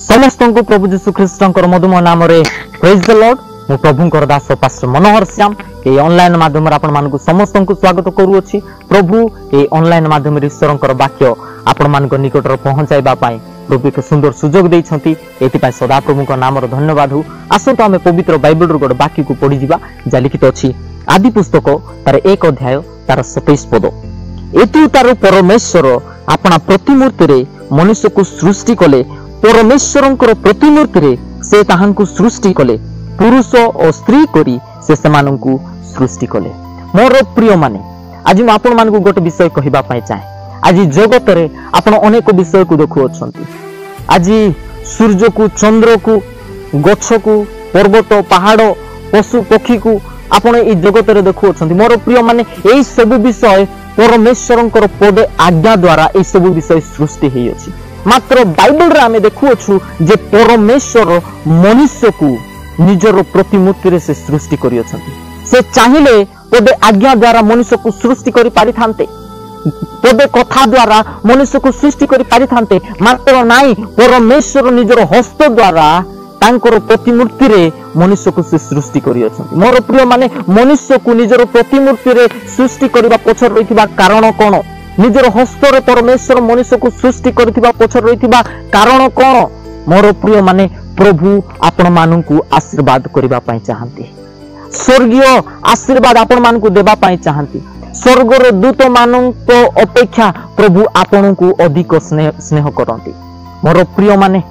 समस्त को प्रभु जीशु ख्रीष्ट मधुमय नाम रे प्रेज द लॉर्ड। मु प्रभुंकर दास पास्टर मनोहर श्याम ये ऑनलाइन माध्यम आपण मानकु समस्त को स्वागत करूछि। प्रभु ये ऑनलाइन माध्यम ईश्वर वाक्य आपण मान निकट पहुंचाइबा पाई प्रभु एक सुंदर सुजोग देइछंती। एति सदा प्रभु को नाम धन्यवाद हो। आसो आम पवित्र बाइबल रो गोटे वाक्य को पढ़ी जिबा जा लिखित अछि आदि पुस्तक तार 1 अध्याय तार 27 पद। एतु तार परमेश्वर अपना प्रतिमूर्ति रे मनुष्य को सृष्टि कले। परमेश्वरंकर प्रतिमूर्ति रे से ताहांकु सृष्टि कले, पुरुष और स्त्री करी से समानंकु सृष्टि कले। मोर प्रिय माने आज मैं आपण मानकु गोटे विषय कहिबा पई चाहे। आज जगत रे आपण अनेक विषय को देखु अछंती। आज सूर्य को, चंद्र को, गछ को, पर्वत, पहाड़, पशु पक्षी को आपण ए जगत रे देखु अछंती। मोर प्रिय माने एई सब विषय परमेश्वरंकर पद आज्ञा द्वारा ए सब विषय सृष्टि हेई अछि। मात्र बाइबल रे आमे देखु अछु जे परमेश्वर मनुष्य को निजर प्रतिमूर्ति रे से सृष्टि करि अछंती। से चाहिले पदे आज्ञा द्वारा मनुष्य को सृष्टि करि पारि थांते, पदे कथा द्वारा मनुष्य को सृष्टि करि पारि थांते। मात्र नाई परमेश्वर निजर हस्त द्वारा तांकर प्रतिमूर्ति रे मनुष्य को से सृष्टि करि अछंती। मोर प्रिय माने मनुष्य को निजर प्रतिमूर्ति रे सृष्टि करिबा पछर रहिबा कारण कोन? निजर हस्तर परमेश्वर मनुष्य को सृष्टि करथिबा पछर रहिबा कारण कोन? मोर प्रिय माने प्रभु आपण माननकु आशीर्वाद करिबा पई चाहंती। स्वर्गीय आशीर्वाद आपण माननकु देबा पई चाहंती। स्वर्गर दूत माननक अपेक्षा प्रभु आपणकु अधिक स्नेह करंती। मोर प्रिय माने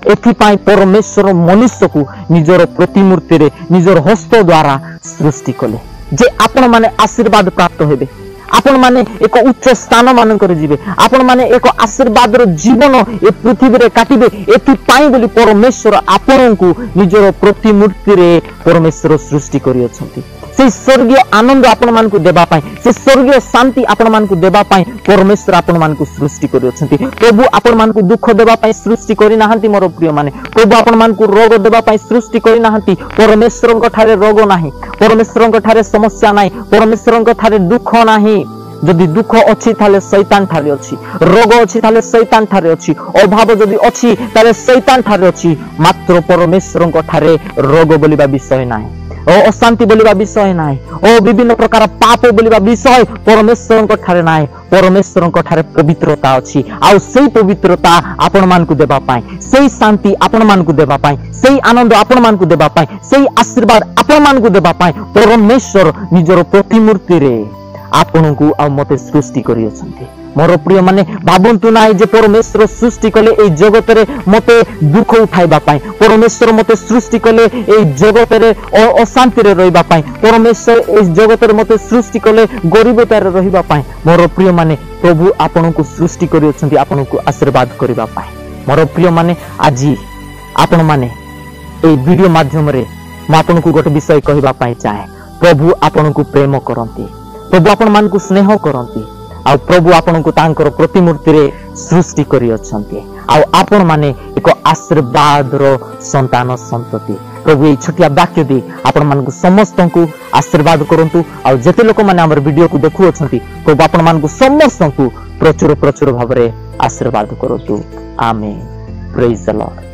एथिपाई परमेश्वर मनुष्य को निजर प्रतिमूर्ति रे निजर हस्त द्वारा सृष्टि कले जे आपण माने आशीर्वाद प्राप्त हेबे, आपण माने एक उच्च स्थान मान कर जीवे, आपण माने एक आशीर्वाद रो जीवन ए पृथ्वी रे काटिबे। एथि पाई बोली परमेश्वर आपण को निजर प्रतिमूर्ति रे परमेश्वर सृष्टि करि अछंती। से स्वर्गीय आनंद आपण मान को देबा पाई, से स्वर्गीय शांति आपण मान को देबा पाई परमेश्वर आपण मान को सृष्टि करि अछंती। प्रभु आपण मान को दुख देबा पाई सृष्टि करि नाहंती। मोर प्रिय माने प्रभु आपण मान को रोग देबा पाई सृष्टि करि नाहंती। परमेश्वरंक ठारे रोग नाही, परमेश्वरंक ठारे समस्या नाही, परमेश्वरंक ठारे दुख नाही। जदि दुख अछि थाले शैतान ठारे अछि, रोग अछि थाले शैतान ठारे अछि, अभाव जदि अछि थाले शैतान ठारे अछि। मात्र परमेश्वरंक ठारे रोग बोलिबा विषय नाही, ओ अशांति बोलिबा विषय नाही, ओ विभिन्न प्रकार पाप बोलिबा विषय परमेश्वरंक ठारे नाही। परमेश्वरंक ठारे पवित्रता अछि। आ सेई पवित्रता आपण मान को देबा पाई, सेई शांति आपण मान को देबा पाई, सेई आनंद आपण मान को देबा पाई, सेई आशीर्वाद आपण मान को देबा पाई परमेश्वर निजर प्रतिमूर्ति रे आपण को आ मते सृष्टि करि अछंती। मोर प्रिय माने भाबंतु नाही जे परमेश्वर सृष्टि कले ए जगत रे मते दुख उठाइबा पाई, परमेश्वर मते सृष्टि कले ए जगत रे अशांति रे रहिबा पाई, परमेश्वर ए जगत रे मते सृष्टि कले गरीबता रे रहिबा पाई। मोर प्रिय माने प्रभु आपण को सृष्टि करि अछंती आपण को आशीर्वाद करिबा पाई। मोर प्रिय माने आजी आपण माने ए वीडियो माध्यम रे म आपण को गोटे विषय कहिबा पाई चाहे। प्रभु आपण को प्रेम करंती, प्रभु आपण मान को स्नेह करंती, आ प्रभु आपण को तांकर प्रतिमूर्ति रे सृष्टि करि अछंती। आ आपण माने एक आशीर्वाद रो संतान संतति। प्रभु ए छोटिया वाक्य दे आपण मान को समस्त को आशीर्वाद करंतु। आ जते लोक माने हमर वीडियो को देखु अछंती प्रभु आपण मान को समस्त को प्रचुर प्रचुर भाव रे आशीर्वाद करंतु। आमेन। Praise the Lord.